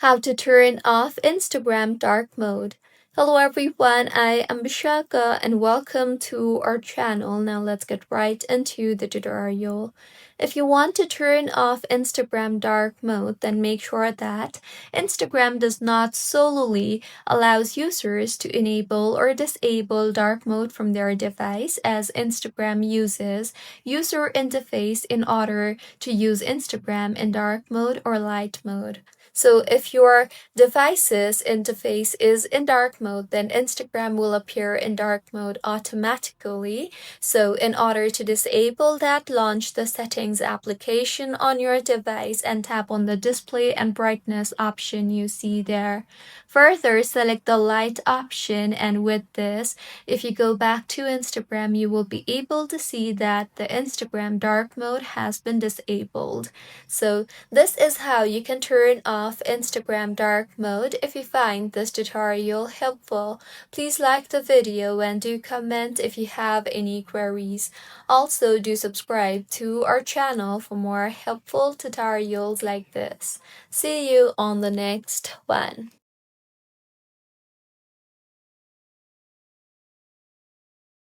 How to turn off Instagram dark mode. Hello everyone, I am Bishaka and welcome to our channel. Now let's get right into the tutorial. If you want to turn off Instagram dark mode, then make sure that Instagram does not solely allows users to enable or disable dark mode from their device, as Instagram uses user interface in order to use Instagram in dark mode or light mode. So if your device's interface is in dark mode, then Instagram will appear in dark mode automatically. So in order to disable that, launch the settings application on your device and tap on the display and brightness option you see there. Further, select the light option, and with this, if you go back to Instagram, you will be able to see that the Instagram dark mode has been disabled. So this is how you can turn off Instagram dark mode. If you find this tutorial helpful, please like the video and do comment if you have any queries. Also, do subscribe to our channel for more helpful tutorials like this. See you on the next one.